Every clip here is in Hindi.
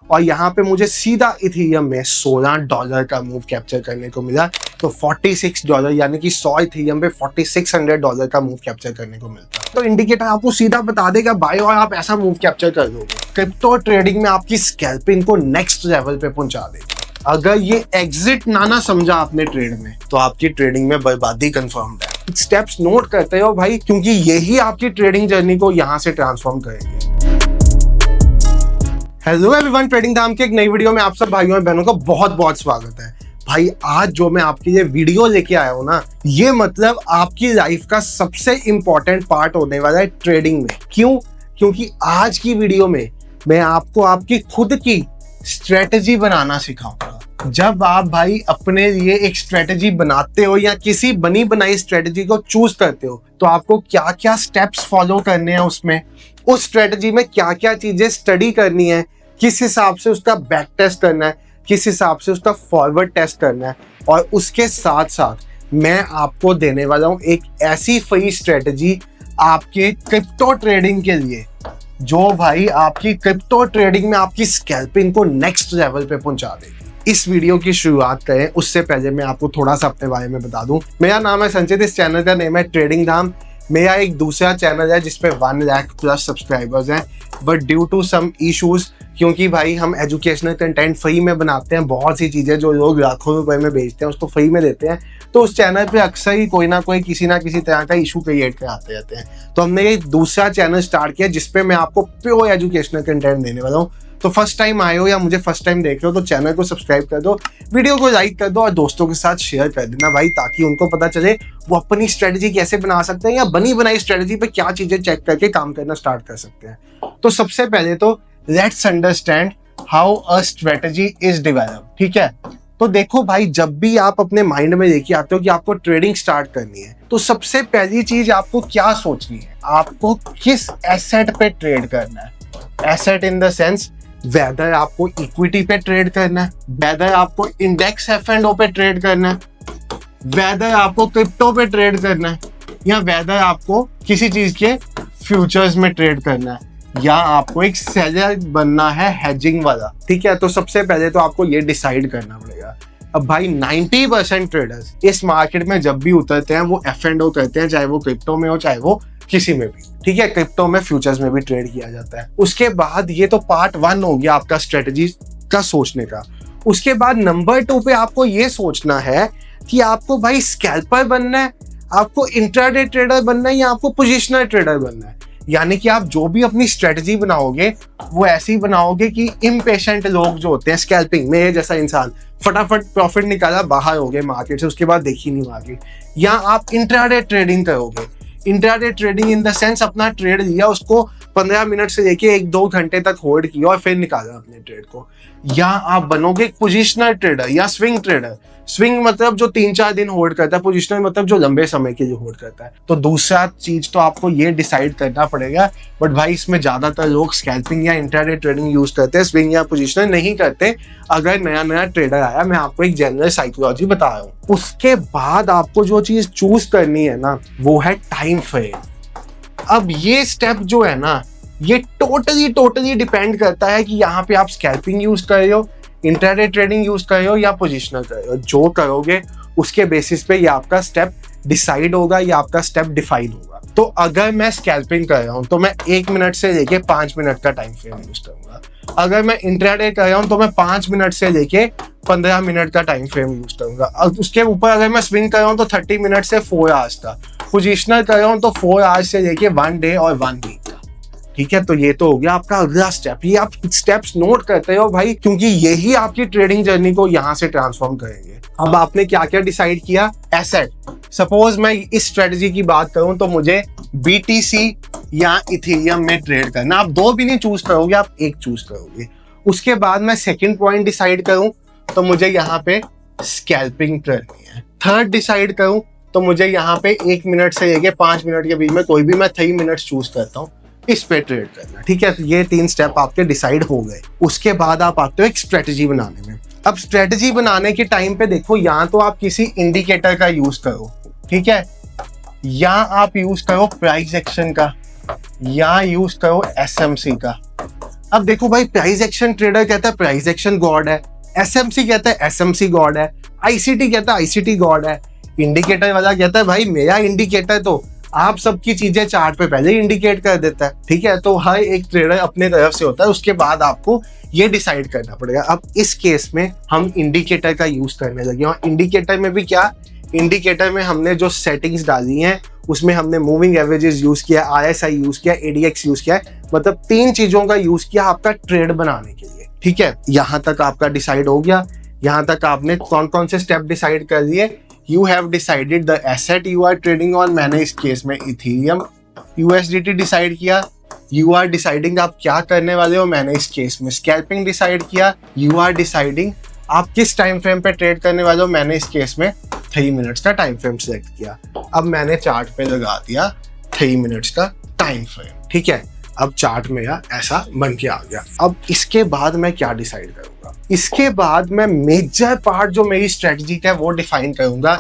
और यहाँ पे मुझे सीधा इथेरियम में $16 का मूव कैप्चर करने को मिला। तो $46 यानी कि 100 इथेरियम पे $4600 का मूव कैप्चर करने को मिलता है। तो इंडिकेटर आपको सीधा बता देगा भाई, और आप ऐसा मूव कैप्चर कर दोगे, क्रिप्टो ट्रेडिंग में आपकी स्कैल्पिंग को नेक्स्ट लेवल पे पहुंचा देगा। अगर ये एग्जिट ना समझा आपने ट्रेड में, तो आपकी ट्रेडिंग में बर्बादी कंफर्म है। स्टेप्स नोट करते हो भाई, क्योंकि यही आपकी ट्रेडिंग जर्नी को यहाँ से ट्रांसफॉर्म करेंगे। हेलो एवरीवन, ट्रेडिंग धाम के एक नई वीडियो में आप सब भाइयों और बहनों का बहुत बहुत स्वागत है। भाई आज जो मैं आपके लिए वीडियो लेके आया हूँ ना, ये मतलब आपकी लाइफ का सबसे इंपॉर्टेंट पार्ट होने वाला है ट्रेडिंग में। क्यों? क्योंकि आज की वीडियो में मैं आपको आपकी खुद की स्ट्रेटजी बनाना सिखाऊंगा। जब आप भाई अपने लिए एक स्ट्रेटजी बनाते हो या किसी बनी बनाई स्ट्रेटजी को चूज करते हो, तो आपको क्या क्या स्टेप्स फॉलो करने हैं, उसमें उस स्ट्रेटजी में क्या क्या चीजें स्टडी करनी है, किस हिसाब से उसका बैक टेस्ट करना है, किस हिसाब से उसका फॉरवर्ड टेस्ट करना है। और उसके साथ साथ मैं आपको देने वाला हूं एक ऐसी फ्री स्ट्रेटजी आपके क्रिप्टो ट्रेडिंग के लिए, जो भाई आपकी क्रिप्टो ट्रेडिंग में आपकी स्कैल्पिंग को नेक्स्ट लेवल पे पहुंचा देगी। इस वीडियो की शुरुआत करें उससे पहले मैं आपको थोड़ा सा अपने बारे में बता दूं। मेरा नाम है संचित, इस चैनल का नेम है ट्रेडिंग धाम। मेरा एक दूसरा चैनल है जिसपे 1 लाख प्लस सब्सक्राइबर्स हैं, but due to some issues, क्योंकि भाई हम एजुकेशनल कंटेंट फ्री में बनाते हैं, बहुत सी चीज़ें जो लोग लाखों रुपए में बेचते हैं उसको फ्री में देते हैं, तो उस चैनल पे अक्सर ही कोई ना कोई किसी ना किसी तरह का इशू क्रिएट कराते रहते हैं। तो हमने एक दूसरा चैनल स्टार्ट किया जिसपे मैं आपको प्योर एजुकेशनल कंटेंट देने वाला हूँ। तो फर्स्ट टाइम आए हो या मुझे फर्स्ट टाइम देख रहे हो, तो चैनल को सब्सक्राइब कर दो, वीडियो को लाइक कर दो और दोस्तों के साथ शेयर कर देना भाई, ताकि उनको पता चले वो अपनी स्ट्रेटजी कैसे बना सकते हैं या बनी बनाई स्ट्रेटजी पे क्या चीजें चेक करके काम करना स्टार्ट कर सकते हैं। तो सबसे पहले तो let's understand how a strategy is developed. ठीक है, तो देखो भाई, जब भी आप अपने माइंड में लेके आते हो कि आपको ट्रेडिंग स्टार्ट करनी है, तो सबसे पहली चीज आपको क्या सोचनी है, आपको किस एसेट पे ट्रेड करना है। Asset in the sense, whether आपको इक्विटी पे ट्रेड करना है, वेदर आपको इंडेक्स F&O पे ट्रेड करना है, वेदर आपको क्रिप्टो पे ट्रेड करना है, या वेदर आपको किसी चीज के फ्यूचर्स में ट्रेड करना है, या आपको एक सेलर बनना है हेजिंग वाला। ठीक है, तो सबसे पहले तो आपको ये डिसाइड करना पड़ेगा। अब भाई 90% ट्रेडर्स इस मार्केट में जब भी उतरते हैं वो F&O करते हैं, चाहे वो क्रिप्टो में हो चाहे वो किसी में भी। ठीक है, क्रिप्टो में फ्यूचर्स में भी ट्रेड किया जाता है। उसके बाद ये तो पार्ट 1 हो गया आपका स्ट्रेटजी का सोचने का। उसके बाद नंबर 2 पे आपको ये सोचना है कि आपको भाई स्कैल्पर बनना है, आपको इंट्राडे ट्रेडर बनना है, या आपको पोजिशनल ट्रेडर बनना है। यानी कि आप जो भी अपनी स्ट्रेटजी बनाओगे वो ऐसी बनाओगे कि इम्पेशेंट लोग जो होते हैं स्कैल्पिंग में, जैसा इंसान फटाफट प्रॉफिट निकाला बाहर हो गए मार्केट से, उसके बाद देखी नहीं मार्केट। या आप इंट्राडे ट्रेडिंग करोगे। Intraday trading in the sense, अपना ट्रेड लिया, उसको 15 मिनट से लेके 1-2 घंटे तक होल्ड किया और फिर निकाला अपने ट्रेड को। या आप बनोगे पोजिशनल ट्रेडर या स्विंग ट्रेडर। स्विंग मतलब जो 3-4 दिन होल्ड करता है, पोजिशनल मतलब जो लंबे समय के लिए होल्ड करता है। तो दूसरा चीज तो आपको ये डिसाइड करना पड़ेगा। बट भाई इसमें ज्यादातर लोग स्कैल्पिंग या इंट्राडे ट्रेडिंग यूज करते हैं, स्विंग या पोजिशनल नहीं करते। अगर नया ट्रेडर आया, मैं आपको एक जनरल साइकोलॉजी बता रहा हूँ। उसके बाद आपको जो चीज चूज करनी है ना, वो है टाइम फ्रेम। अब ये स्टेप जो है ना, ये टोटली डिपेंड करता है कि यहाँ पे आप स्कैल्पिंग यूज कर रहे हो, इंट्राडे ट्रेडिंग यूज कर रहे हो या पोजिशनल कर रहे हो। जो करोगे उसके बेसिस पे ये आपका स्टेप डिसाइड होगा या आपका स्टेप डिफाइन होगा। तो अगर मैं स्कैल्पिंग कर रहा हूँ तो मैं 1 मिनट से लेके 5 मिनट का टाइम फ्रेम यूज करूंगा। अगर मैं इंट्राडे कर रहा हूँ तो मैं 5 मिनट से लेके 15 मिनट का टाइम फ्रेम यूज करूंगा। उसके ऊपर अगर मैं स्विंग कर रहा हूँ तो 30 मिनट से 4 आवर्स का, पोजिशनल कर रहा हूँ तो 4 आवर्स से लेके 1 डे और 1 वीक का। ठीक है, तो ये तो हो गया आपका अगला स्टेप। ये आप स्टेप्स नोट करते हो भाई, क्योंकि यही आपकी ट्रेडिंग जर्नी को यहाँ से ट्रांसफॉर्म करेंगे। अब आपने क्या क्या डिसाइड किया? एसेट। सपोज मैं इस स्ट्रेटजी की बात करूं तो मुझे BTC या इथेरियम में ट्रेड करना। आप 2 भी नहीं चूज करोगे, आप एक चूज करोगे। उसके बाद मैं सेकंड पॉइंट डिसाइड करूं तो मुझे यहाँ पे स्कैल्पिंग करनी है। थर्ड डिसाइड करूं तो मुझे यहाँ पे 1 मिनट से लेके 5 मिनट के बीच में कोई भी मैं 3 मिनट चूज करता हूँ, इस पे ट्रेड करना। ठीक है, तो ये 3 स्टेप आपके डिसाइड हो गए। उसके बाद आप आते हो एक स्ट्रेटजी बनाने में। अब स्ट्रेटजी बनाने के टाइम पे देखो, यहाँ तो आप किसी इंडिकेटर का यूज करो, ठीक है, या आप यूज करो प्राइस एक्शन का, या यूज करो SMC का। अब देखो भाई, प्राइस एक्शन ट्रेडर कहता है प्राइस एक्शन गॉड है, एसएमसी कहता है एसएमसी गॉड है, आईसीटी कहता है आईसीटी गॉड है, इंडिकेटर वाला कहता है भाई मेरा इंडिकेटर तो आप सबकी चीजें चार्ट पे पहले ही इंडिकेट कर देता है। ठीक है, तो हर एक ट्रेडर अपने तरफ से होता है, उसके बाद आपको ये डिसाइड करना पड़ेगा। अब इस केस में हम इंडिकेटर का यूज करने लगे, और इंडिकेटर में भी क्या, इंडिकेटर में हमने जो सेटिंग्स डाली हैं उसमें हमने मूविंग एवरेजेस यूज किया, आरएसआई यूज किया, एडीएक्स यूज किया, मतलब 3 चीजों का यूज किया आपका ट्रेड बनाने के लिए। ठीक है, यहां तक आपका डिसाइड हो गया, यहां तक आपने कौन कौन से स्टेप डिसाइड कर लिए। You have decided the asset you are trading on, मैंने इस केस में इथेरियम यूएसडीटी डिसाइड किया। यू आर डिसाइडिंग आप क्या करने वाले हो, मैंने इस केस में स्कैल्पिंग डिसाइड किया। यू आर डिसाइडिंग आप किस टाइम फ्रेम पे ट्रेड करने वाले हो, मैंने इस केस में 3 मिनट्स का टाइम फ्रेम सेलेक्ट किया। अब मैंने चार्ट पे लगा दिया 3 मिनट्स का टाइम फ्रेम। ठीक है, अब चार्ट मेरा ऐसा बन के आ गया। अब इसके बाद मैं क्या डिसाइड करूंगा, इसके बाद मैं मेजर पार्ट जो मेरी स्ट्रेटजी का है वो डिफाइन करूंगा,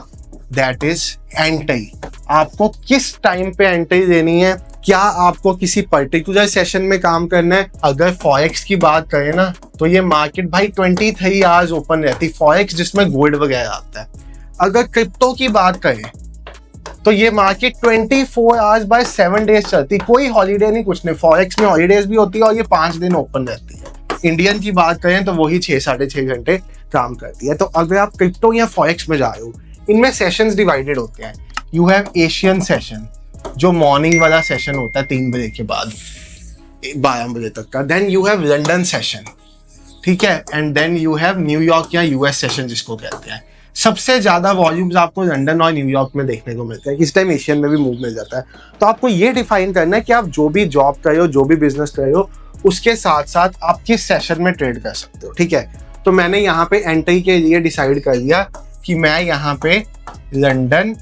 दैट इज एंट्री। आपको किस टाइम पे एंट्री देनी है, क्या आपको किसी पर्टिकुलर सेशन में काम करना है। अगर फॉरेक्स की बात करें ना, तो ये मार्केट भाई 23 आवर्स ओपन रहती, फॉरेक्स जिसमें गोल्ड वगैरह आता है। अगर क्रिप्टो की बात करें तो ये मार्केट 24 आवर्स बाय 7 डेज चलती, कोई हॉलीडे नहीं, कुछ नहीं। फॉरेक्स में हॉलीडेज भी होती है और ये 5 दिन ओपन रहती है। इंडियन की बात करें तो वही 6-6.5 घंटे काम करती है। तो अगर आप क्रिप्टो या फॉरेक्स में जा रहे हो, इनमें सेशंस डिवाइडेड होते हैं। यू हैव एशियन सेशन, जो मॉर्निंग वाला सेशन होता है 3 बजे के बाद 12 बजे तक का। Then you have London session, ठीक है, and then you have New York या यूएस सेशन जिसको कहते हैं। सबसे ज्यादा वॉल्यूम्स आपको लंदन और न्यूयॉर्क में देखने को मिलते हैं, इस टाइम एशियन में भी मूव मिल जाता है। तो आपको ये डिफाइन करना है कि आप जो भी जॉब कर रहे हो, जो भी बिजनेस कर रहे हो, उसके साथ साथ आप किस सेशन में ट्रेड कर सकते हो। ठीक है, तो मैंने यहाँ पे एंट्री के लिए डिसाइड कर लिया कि मैं यहाँ पे लंदन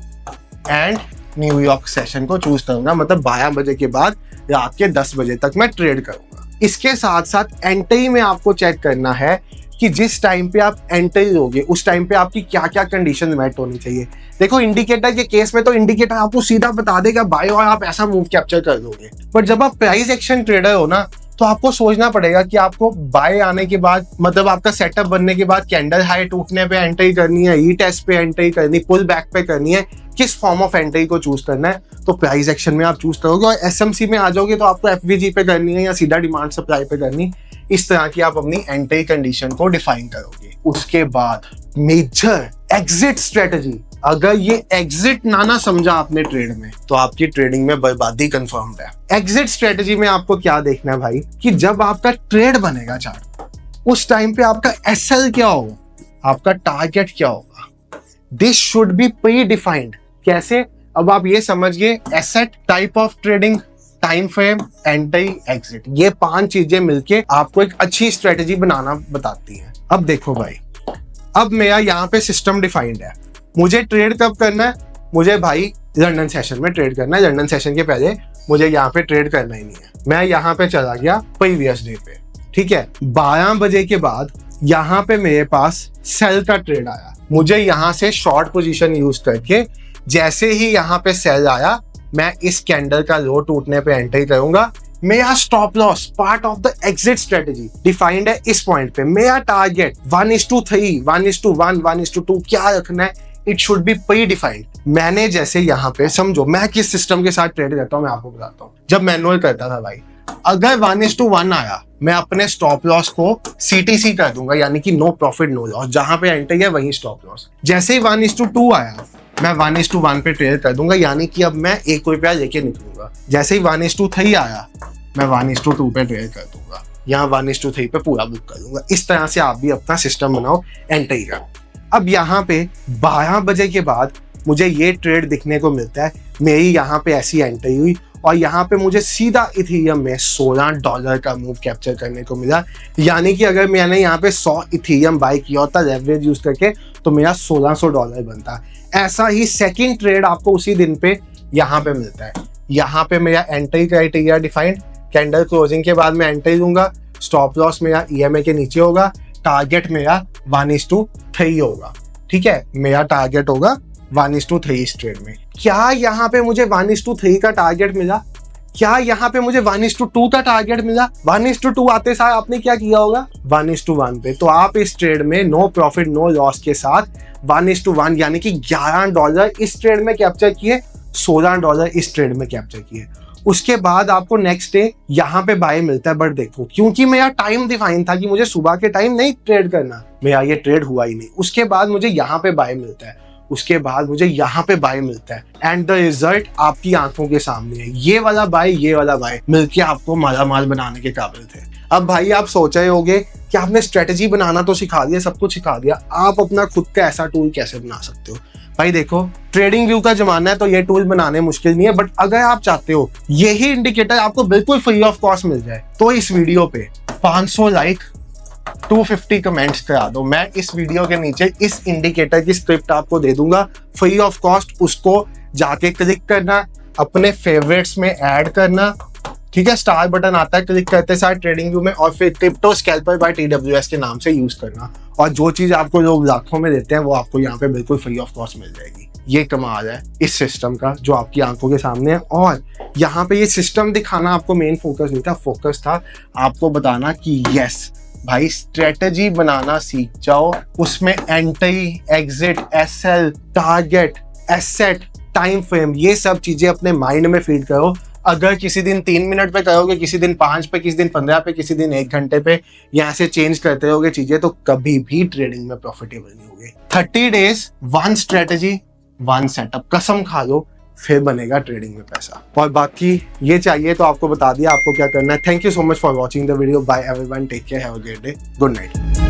एंड न्यूयॉर्क सेशन को चूज करूंगा, मतलब 12 बजे के बाद रात के 10 बजे तक मैं ट्रेड करूंगा। इसके साथ साथ एंट्री में आपको चेक करना है कि जिस टाइम पे आप एंट्री लोगे उस टाइम पे आपकी क्या क्या कंडीशन मैट होनी चाहिए। देखो, इंडिकेटर के केस में तो इंडिकेटर आपको सीधा बता देगा बाय, और आप ऐसा मूव कैप्चर कर दोगे। पर जब आप प्राइस एक्शन ट्रेडर हो ना, तो आपको सोचना पड़ेगा कि आपको बाय आने के बाद, मतलब आपका सेटअप बनने के बाद कैंडल हाई टूटने पे एंट्री करनी है, ई टेस्ट पे एंट्री करनी, पुल बैक पे करनी है, किस फॉर्म ऑफ एंट्री को चूज करना है। तो प्राइस एक्शन में आप चूज करोगे, और एसएमसी में आ जाओगे तो आपको एफवीजी पे करनी है या सीधा डिमांड सप्लाई पे करनी। इस तरह की आप अपनी एंट्री कंडीशन को डिफाइन करोगे। उसके बाद मेजर एग्जिट स्ट्रेटजी। अगर ये एग्जिट ना समझा आपने ट्रेड में, तो आपकी ट्रेडिंग में बर्बादी कंफर्म्ड है। एग्जिट स्ट्रेटजी में आपको क्या देखना है भाई, कि जब आपका ट्रेड बनेगा चार्ट, उस टाइम पे आपका एसएल क्या हो, आपका टारगेट क्या होगा। This should be pre defined. कैसे, अब आप ये समझिए, asset, type of trading, time frame, entry, exit, ये 5 चीजें मिलके आपको एक अच्छी स्ट्रेटजी बनाना बताती है। अब देखो भाई, अब मेरा यहाँ पे सिस्टम डिफाइंड है। मुझे ट्रेड कब करना है, मुझे भाई लंदन सेशन में ट्रेड करना है। लंदन सेशन के पहले मुझे यहाँ पे ट्रेड करना ही नहीं है। मैं यहाँ पे चला गया प्रीवियस डे पे, ठीक है। 12 बजे के बाद यहाँ पे मेरे पास सेल का ट्रेड आया। मुझे यहाँ से शॉर्ट पोजीशन यूज करके, जैसे ही यहाँ पे सेल आया, मैं इस कैंडल का लो टूटने पे एंट्री करूंगा। मेरा stop loss part of the exit strategy defined है इस पॉइंट पे। मेरा टारगेट 1:3, 1:1, 1:2 क्या रखना है, it should be pre defined. मैंने जैसे यहाँ पे, समझो मैं किस सिस्टम के साथ ट्रेड करता हूँ, मैं आपको बताता हूँ। जब मैनुअल करता था भाई, अगर 1:1 आया, मैं अपने स्टॉप लॉस को सीटीसी कर दूंगा, यानी कि नो प्रॉफिट नो लॉस। जहां पे एंट्री है वहीं स्टॉप लॉस। जैसे ही 1:2 आया, मैं 1:1 पे ट्रेड कर दूंगा, यानी कि अब मैं 1 रुपया लेके निकलूंगा। जैसे ही 1:3 आया, मैं 1:2 पे ट्रेड कर दूंगा, यहाँ 1:3 पे पूरा बुक कर दूंगा। इस तरह से आप भी अपना सिस्टम बनाओ एंट्री का। अब यहाँ पे 12 बजे के बाद मुझे ये ट्रेड दिखने को मिलता है। मेरी यहाँ पे ऐसी एंट्री हुई और यहाँ पे मुझे सीधा इथेरियम में $16 का मूव कैप्चर करने को मिला। यानी कि अगर मैंने यहाँ पे 100 इथेरियम बाय किया होता लेवरेज यूज करके, तो मेरा $1600 बनता। ऐसा ही सेकंड ट्रेड आपको उसी दिन पे यहाँ पे मिलता है। यहाँ पे मेरा entry criteria defined, candle closing के बाद मैं एंट्री दूंगा, स्टॉप लॉस मेरा ईएमए के नीचे होगा, टारगेट मेरा 1:3 होगा, ठीक है। मेरा टारगेट होगा 1:3 इस ट्रेड में। क्या यहाँ पे मुझे 1:3 का टारगेट मिला? क्या यहाँ पे मुझे 1:2 का टारगेट मिला? 1:2 आते सार आपने क्या किया होगा? 1:1 पे। तो आप इस ट्रेड में नो प्रॉफिट नो लॉस के साथ 1:1 यानी कि $11 इस ट्रेड में कैप्चर किए, $16 इस ट्रेड में कैप्चर किए। उसके बाद आपको नेक्स्ट डे यहाँ पे बाय मिलता है। बट देखो, क्योंकि मेरा टाइम डिफाइन था कि मुझे सुबह के टाइम नहीं ट्रेड करना, मेरा ये ट्रेड हुआ ही नहीं। उसके बाद मुझे यहाँ पे बाय मिलता है, उसके बाद मुझे यहाँ पे बाय मिलता है, एंड द रिजल्ट आपकी आंखों के सामने है। ये वाला बाय मिलके आपको मालामाल बनाने के काबिल थे। अब भाई आप सोच रहे होगे कि आपने स्ट्रेटेजी बनाना तो सिखा दिया, सब कुछ सिखा दिया, आप अपना खुद का ऐसा टूल कैसे बना सकते हो? भाई देखो, ट्रेडिंग व्यू का जमाना है तो ये टूल बनाने मुश्किल नहीं है। बट अगर आप चाहते हो यही इंडिकेटर आपको बिल्कुल फ्री ऑफ कॉस्ट मिल जाए, तो इस वीडियो पे 500 लाइक 250 कमेंट्स करा दो। मैं इस वीडियो के नीचे इस इंडिकेटर की स्क्रिप्ट आपको दे दूंगा फ्री ऑफ कॉस्ट। उसको जाके क्लिक करना, अपने फेवरेट्स में ऐड करना, ठीक है? स्टार बटन आता है, क्लिक करते साथ ट्रेडिंग व्यू में, और फिर क्रिप्टो स्कैल्पर बाय TWS के नाम से यूज करना। और जो चीज आपको लोग लाखों में देते हैं वो आपको यहाँ पे बिल्कुल फ्री ऑफ कॉस्ट मिल जाएगी। ये कमाल है इस सिस्टम का जो आपकी आंखों के सामने है। और यहाँ पे ये सिस्टम दिखाना आपको मेन फोकस नहीं था, फोकस था आपको बताना कि यस भाई स्ट्रेटजी बनाना सीख जाओ, उसमें entry, exit, SL, target, asset, time frame, ये सब चीजें अपने माइंड में फीड करो। अगर किसी दिन 3 मिनट पे करोगे, किसी दिन 5 पे, किसी दिन 15 पे, किसी दिन 1 घंटे पे, यहाँ से चेंज करते रहोगे चीजें, तो कभी भी ट्रेडिंग में प्रॉफिटेबल नहीं होगे। 30 डेज 1 स्ट्रेटजी 1 सेटअप, कसम खा लो, फिर बनेगा ट्रेडिंग में पैसा। और बाकी ये चाहिए तो आपको बता दिया आपको क्या करना है। Thank you so much for watching the video. Bye everyone, take care, have a great day, good night.